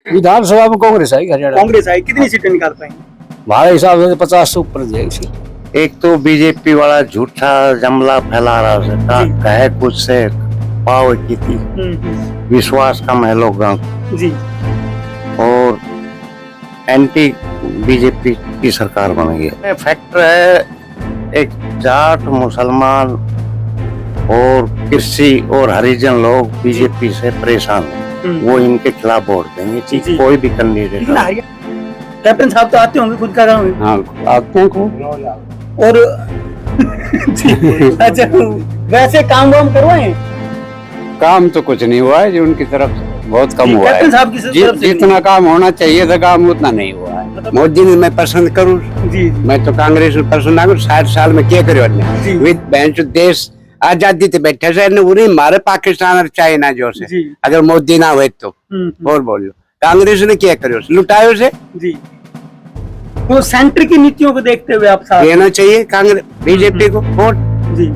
विधानसभा में कांग्रेस आई, हरियाणा कांग्रेस आई, कितनी सीटें निकाल पाएंगे? हमारे हिसाब से 50 से ऊपर जाएगी। एक तो बीजेपी वाला झूठा जमला फैला रहा है, कहे कुछ से पाव की थी, विश्वास कम है लोगों को जी, और एंटी बीजेपी की सरकार बन गई। फैक्टर है एक जाट मुसलमान और कृषि और हरिजन लोग बीजेपी से परेशान हैं, वो इनके खिलाफ वोट देंगे, ठीक कोई भी कैंडिडेट। कैप्टन साहब तो आते होंगे, खुद का गाँव है। हाँ, आते हैं को और अच्छा, वैसे काम वाम करवाए? काम तो कुछ नहीं हुआ है, जो उनकी तरफ बहुत कम हुआ है। कैप्टन साहब की तरफ से जितना काम होना चाहिए था काम उतना नहीं हुआ है। मोदी ने मैं पसंद करूँ, जी, मैं तो कांग्रेस में पसंद ना करूँ। 60 साल में क्या करो विद देश आजादी से बैठे से उन्हें मारे पाकिस्तान और चाइना जो से, अगर मोदी ना हुए तो और बोलो कांग्रेस ने क्या करो, लुटाए उसे जी। तो सेंटर की नीतियों को देखते हुए आप साथ देना चाहिए कांग्रेस बीजेपी को वोट जी।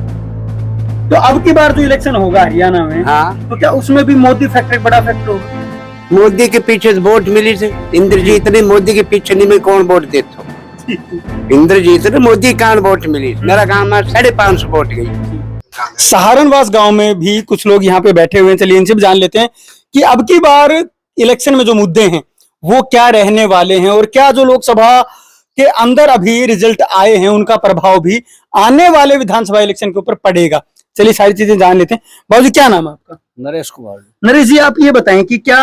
तो अब की बार जो इलेक्शन होगा हरियाणा में, हाँ, तो क्या उसमें भी मोदी फैक्टर बड़ा फैक्टर होगा? मोदी के पीछे वोट मिली से इंद्रजीत ने, मोदी के पीछे नहीं में कौन वोट देता? इंद्रजीत ने, मोदी कान वोट मिली, मेरा गांव में 550 वोट गई। सहारनवास गांव में भी कुछ लोग यहाँ पे बैठे हुए हैं, चलिए इनसे भी जान लेते हैं कि अब की बार इलेक्शन में जो मुद्दे हैं वो क्या रहने वाले हैं, और क्या जो लोकसभा के अंदर अभी रिजल्ट आए हैं उनका प्रभाव भी आने वाले विधानसभा इलेक्शन के ऊपर पड़ेगा। चलिए सारी चीजें जान लेते हैं। बाबूजी, क्या नाम है आपका? नरेश कुमार। नरेश जी, आप ये बताएं कि क्या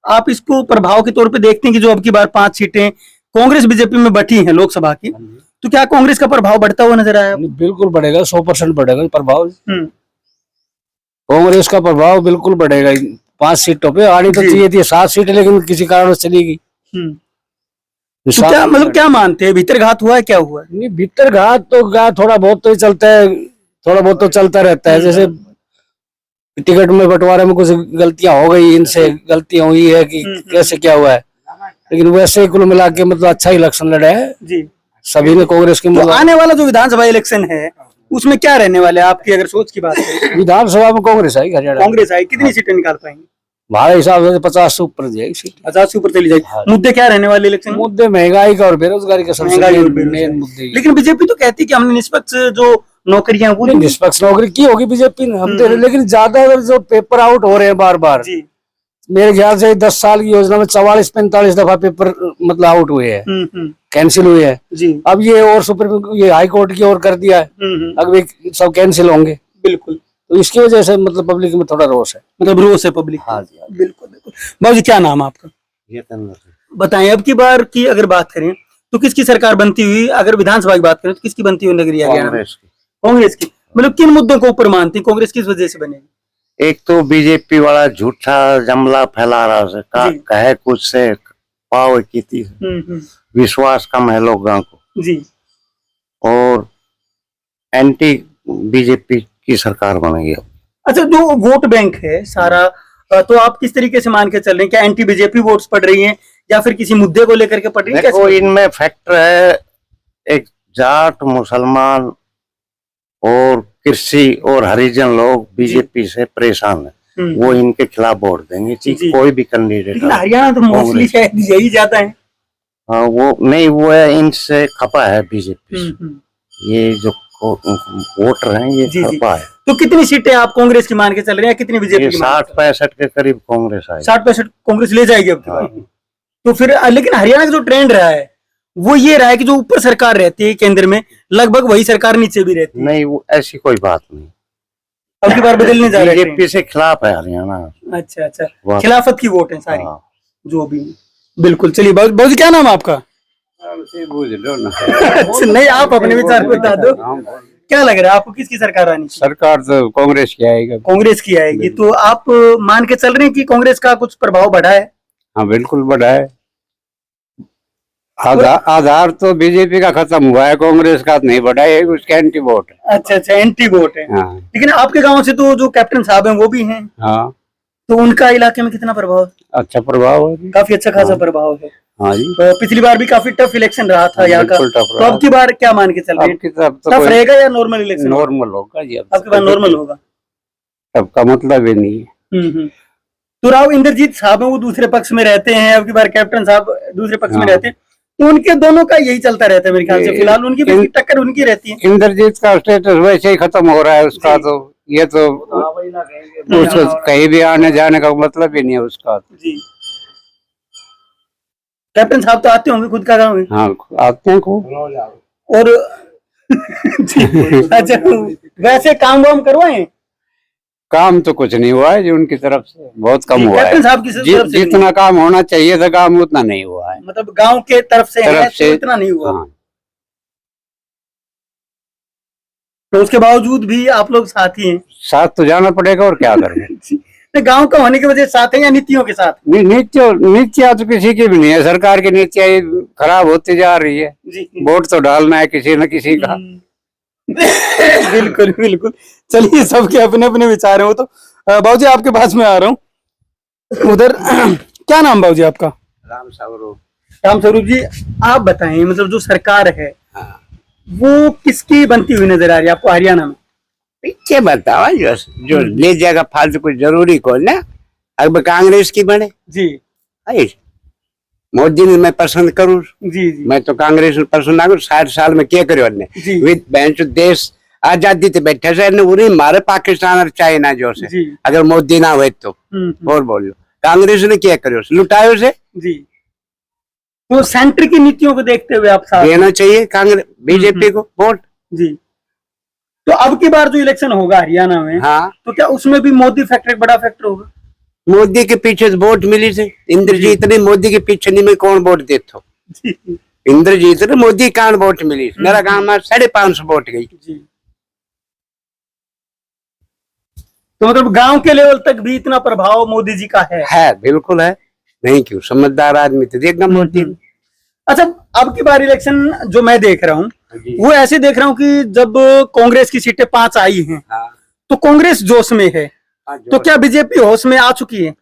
आप इसको प्रभाव के तौर पे देखते हैं कि जो अब की बार 5 सीटें कांग्रेस बीजेपी में बटी हैं लोकसभा की, तो क्या कांग्रेस का प्रभाव बढ़ता हुआ नजर आया? बिल्कुल बढ़ेगा, 100% बढ़ेगा प्रभाव। कांग्रेस का प्रभाव बिल्कुल बढ़ेगा। 5 सीटों पे आनी तो चाहिए थी 7 सीटें, लेकिन किसी कारण से चली गई। तो क्या मतलब क्या मानते हैं, भीतर घात हुआ है, क्या हुआ है? नहीं, भीतर घात तो थोड़ा बहुत तो चलता है, थोड़ा बहुत तो चलता रहता है। जैसे टिकट में बंटवारे में कुछ गलतियां हो गई, इनसे गलतियां हुई है कि कैसे क्या हुआ है, लेकिन वैसे कुल मिला के मतलब अच्छा इलेक्शन लड़ा है जी, सभी ने कांग्रेस की। तो आने वाला जो विधानसभा इलेक्शन है उसमें क्या रहने वाले, आपकी अगर सोच की बात करें? विधानसभा में कांग्रेस आई, हरियाणा कांग्रेस आई, कितनी सीटें निकाल पाएंगे? हमारे हिसाब से 50 से ऊपर जाएगी सीट। 50 से ऊपर चली जाएगी। मुद्दे क्या रहने वाले इलेक्शन? मुद्दे महंगाई का और बेरोजगारी का सबसे मेन मुद्दे। लेकिन बीजेपी तो कहती है कि हमने निष्पक्ष जो नौकरियां, वो निष्पक्ष नौकरी की होगी बीजेपी ने, हम लेकिन ज्यादा जो पेपर आउट हो रहे हैं बार बार, मेरे ख्याल से 10 साल की योजना में 44-45 दफा पेपर मतलब आउट हुए हैं, कैंसिल हुए हैं जी। अब ये और सुप्रीम ये हाई कोर्ट की ओर कर दिया है, अब सब कैंसिल होंगे। बिल्कुल, तो इसकी वजह से मतलब पब्लिक में थोड़ा रोष है, मतलब रोष है पब्लिक। हाँ जी, बिल्कुल बिल्कुल। बाबूजी, क्या नाम है आपका? बताएं, अब की बार की अगर बात करें तो किसकी सरकार बनती हुई, अगर विधानसभा की बात करें तो किसकी बनती हुई लग रही है? कांग्रेस की। मतलब किन मुद्दों को ऊपर मानती है कांग्रेस, किस वजह से बनेगी? एक तो बीजेपी वाला झूठा जमला फैला रहा है, कहे कुछ से पाव की थी, विश्वास कम है लोगों को जी, और एंटी बीजेपी की सरकार बन गई। अच्छा, जो वोट बैंक है सारा, तो आप किस तरीके से मान के चल रहे हैं? क्या एंटी बीजेपी वोट्स पड़ रही हैं या फिर किसी मुद्दे को लेकर के पड़ रही है? देखो, इनमें फैक्टर है एक जाट मुसलमान और कृषि और हरिजन लोग बीजेपी से परेशान है, वो इनके खिलाफ वोट देंगे, ठीक कोई भी कैंडिडेट। हरियाणा तो मोस्टली शायद यही जाता है। हाँ, वो नहीं, वो है इनसे खपा है बीजेपी से, ये जो वोटर हैं ये खपा है। तो कितनी सीटें आप कांग्रेस की मान के चल रहे हैं, कितनी बीजेपी की? 60-65 के करीब कांग्रेस आएगी। 60-65 कांग्रेस ले जाएगी अब की। तो फिर लेकिन हरियाणा का जो ट्रेंड रहा है वो ये रहा है कि जो ऊपर सरकार रहती है केंद्र में, लगभग वही सरकार नीचे भी रहती है। नहीं, वो ऐसी कोई बात नहीं, अब की बार बदलने जा रहे हैं। बीजेपी से खिलाफ है हरियाणा। अच्छा अच्छा, खिलाफत की वोट है सारी जो भी। बिल्कुल, चलिए बाबूजी, क्या नाम है आपका? नहीं, आप अपने विचार बता दो, क्या लग रहा है आपको, किसकी सरकार आनी? सरकार तो कांग्रेस की आएगी। कांग्रेस की आएगी, तो आप मान के चल रहे हैं कि कांग्रेस का कुछ प्रभाव बढ़ा है? हाँ, बिल्कुल बढ़ा है। आधार तो बीजेपी का खत्म हुआ है, कांग्रेस का नहीं बढ़ा है, उसका एंटी वोट है। अच्छा अच्छा, एंटी वोट है। हाँ। लेकिन आपके गांव से तो जो कैप्टन साहब हैं वो भी हैं। हाँ, तो उनका इलाके में कितना प्रभाव? अच्छा प्रभाव है, काफी अच्छा खासा प्रभाव है। हाँ जी, तो पिछली बार भी काफी टफ इलेक्शन रहा था यहाँ का, तो अब की बार क्या मान के चल रहे हैं? टफ रहेगा या नॉर्मल इलेक्शन? नॉर्मल होगा जी, अब की बार नॉर्मल होगा। टफ का मतलब ही नहीं है। तो राव इंद्रजीत साहब हैं, वो दूसरे पक्ष में रहते हैं, अब की बार कैप्टन साहब दूसरे पक्ष में रहते हैं। उनके दोनों का यही चलता रहता है मेरे ख्याल से, फिलहाल उनकी भी टक्कर उनकी रहती है। इंद्रजीत का स्टेटस वैसे ही खत्म हो रहा है उसका, तो ये तो उसको कहीं भी आने जाने का मतलब ही नहीं है उसका। जी कैप्टन साहब तो आते होंगे, खुद का गाँव है। हाँ आते हैं खूब। और अच्छा, वैसे काम वाम करवाए? काम तो कुछ नहीं हुआ है जी उनकी तरफ से, बहुत कम हुआ है। कैप्टन साहब की तरफ से जितना काम होना चाहिए था काम उतना नहीं हुआ है, मतलब गांव के तरफ से है, तो इतना नहीं हुआ। हाँ। तो उसके बावजूद भी आप लोग साथी हैं। साथ तो जाना पड़ेगा और क्या करेंगे। गांव का होने की वजह से साथ है या नीतियों के साथ? नीतियाँ तो किसी की भी नहीं है, सरकार की नीतियाँ खराब होती जा रही है। वोट तो डालना है किसी न किसी का। बिल्कुल बिल्कुल। चलिए, सबके अपने अपने विचार हैं। वो तो बाबूजी आपके पास में आ रहा हूँ उधर। क्या नाम बाबूजी आपका? राम स्वरूप। राम स्वरूप जी, आप बताएं, मतलब जो सरकार है हाँ। वो किसकी बनती हुई नजर आ रही है आपको हरियाणा में? पीछे बताओ, जो ले जाएगा फालतू कुछ जरूरी को ना, अब कांग्रेस की बने जी। मोदी ने मैं पसंद करूँ जी जी। मैं तो कांग्रेस में पसंद ना करूँ। 60 साल में क्या करो विद बेंच देश आजादी से बैठे से उन्हें मारे पाकिस्तान और चाइना जो से, अगर मोदी ना हुए तो और बोल लो कांग्रेस ने क्या करो, लुटायो से जी। तो सेंटर की नीतियों को देखते हुए आप साथ देना चाहिए कांग्रेस बीजेपी को वोट जी। तो अब की बार जो इलेक्शन होगा हरियाणा में, हाँ, तो क्या उसमें भी मोदी फैक्टर एक बड़ा फैक्टर होगा? मोदी के पीछे वोट मिली थे, इंद्रजीत ने मोदी के पीछे नहीं में कौन वोट देता? इंद्रजीत ने मोदी कान वोट मिली, मेरा गांव में 550 वोट गई जी। तो मतलब गांव के लेवल तक भी इतना प्रभाव मोदी जी का है बिल्कुल है। नहीं क्यों, समझदार आदमी तो देखना मोदी। अच्छा, अब की बार इलेक्शन जो मैं देख रहा हूँ वो ऐसे देख रहा हूँ कि जब कांग्रेस की सीटें 5 आई हैं, हाँ, तो कांग्रेस जोश में है, तो क्या बीजेपी होश में आ चुकी है?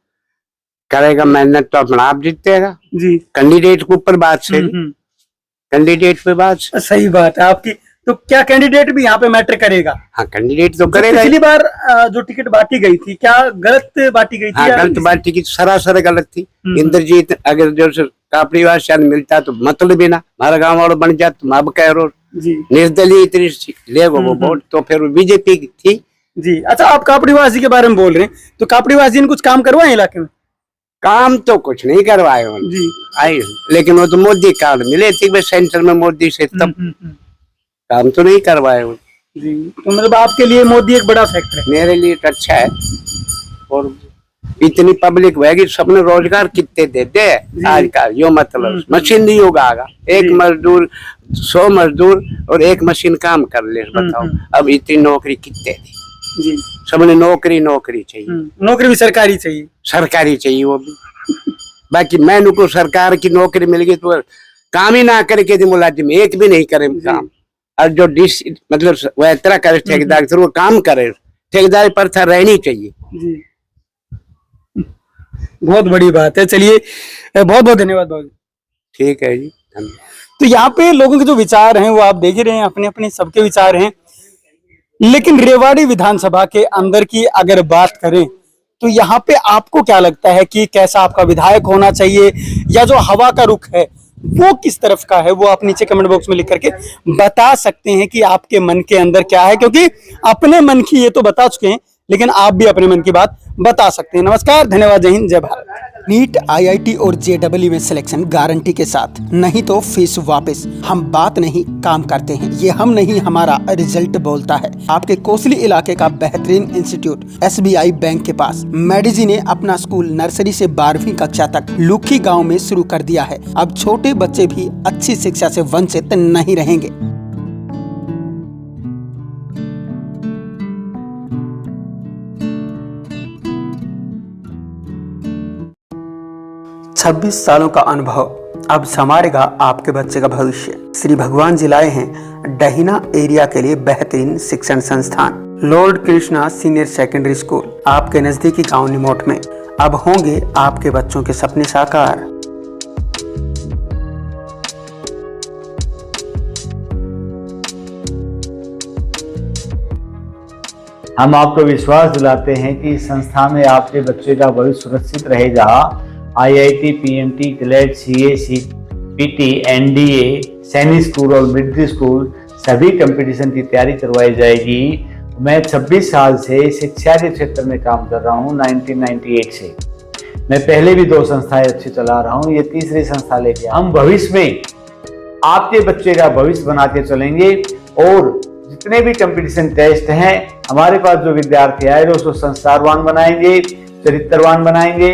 करेगा मेहनत तो अपना आप जीतेगा जी। कैंडिडेट के ऊपर बात से, कैंडिडेट पे बात। सही बात है आपकी। तो क्या कैंडिडेट भी यहाँ पे मैटर करेगा? हाँ, कैंडिडेट तो करेगा। पिछली बार जो टिकट बांटी गई थी, क्या गलत बांटी गई थी? हाँ, गलत बांटी की, सरासर गलत थी। इंद्रजीत अगर जो कापड़ीवास शायद मिलता तो मतलब ही ना, हमारा गाँव वालों बन जाता। तुम अब कह रहे निर्दलीय इतनी ले वो वोट, तो फिर बीजेपी थी जी। अच्छा, आप कापड़ीवास जी के बारे में बोल रहे हैं, तो कापड़ीवास जी ने कुछ काम करवाए इलाके में? काम तो कुछ नहीं करवाए जी, आई, लेकिन वो तो मोदी कार्ड मिले थे सेंटर में मोदी से, तब काम तो नहीं करवाए जी। तो मतलब आपके लिए मोदी एक बड़ा फैक्टर है? मेरे लिए तो अच्छा है। और इतनी पब्लिक होगी, सबने रोजगार कितने देते हैं आज का, यो मतलब मशीन नहीं होगा आगा, एक मजदूर 100 मजदूर और एक मशीन काम कर ले, बताओ अब इतनी नौकरी कितने दी जी। सबने नौकरी चाहिए, नौकरी भी सरकारी चाहिए, सरकारी चाहिए वो भी। बाकी मैंने को सरकार की नौकरी मिल गई तो काम ही ना करके दी, मुलाजिम एक भी नहीं करे काम। और जो मतलब वह तरह करे ठेकेदार, वो काम करे, ठेकेदारी प्रथा रहनी चाहिए जी। बहुत बड़ी बात है। चलिए, बहुत बहुत धन्यवाद बाबू। ठीक है जी, तो यहाँ पे लोगों के जो विचार हैं वो आप देख ही रहे हैं, अपने अपने सबके विचार हैं। लेकिन रेवाड़ी विधानसभा के अंदर की अगर बात करें तो यहाँ पे आपको क्या लगता है कि कैसा आपका विधायक होना चाहिए, या जो हवा का रुख है वो किस तरफ का है, वो आप नीचे कमेंट बॉक्स में लिख करके बता सकते हैं कि आपके मन के अंदर क्या है, क्योंकि अपने मन की ये तो बता चुके हैं, लेकिन आप भी अपने मन की बात बता सकते हैं। नमस्कार, धन्यवाद, जय हिंद, जय भारत। नीट, IIT और JEE में सिलेक्शन गारंटी के साथ, नहीं तो फीस वापस। हम बात नहीं काम करते हैं, ये हम नहीं हमारा रिजल्ट बोलता है। आपके कोसली इलाके का बेहतरीन इंस्टीट्यूट SBI बैंक के पास मेडिजी ने अपना स्कूल नर्सरी से 12वीं कक्षा तक लुखी गाँव में शुरू कर दिया है। अब छोटे बच्चे भी अच्छी शिक्षा से वंचित नहीं रहेंगे। 26 सालों का अनुभव अब संवारेगा आपके बच्चे का भविष्य। श्री भगवान जी लाए हैं डहीना एरिया के लिए बेहतरीन शिक्षण संस्थान Lord Krishna senior secondary school, आपके नजदीकी गांव निमोट में। अब होंगे आपके बच्चों के सपने साकार। हम आपको विश्वास दिलाते हैं कि इस संस्था में आपके बच्चे का भविष्य सुरक्षित रहेगा। IIT, PMT, CLAT, CA, CPT, NDA, Sainik school और मिलिट्री स्कूल सभी कंपटीशन की तैयारी करवाई जाएगी। मैं 26 साल से शिक्षा के क्षेत्र में काम कर रहा हूँ, 1998 से। मैं पहले भी 2 संस्थाएं अच्छी चला रहा हूँ, ये तीसरी संस्था लेके हम भविष्य में आपके बच्चे का भविष्य बनाते चलेंगे। और जितने भी कंपटीशन टेस्ट हैं, हमारे पास जो विद्यार्थी आए उसको संस्कारवान बनाएंगे, चरित्रवान बनाएंगे।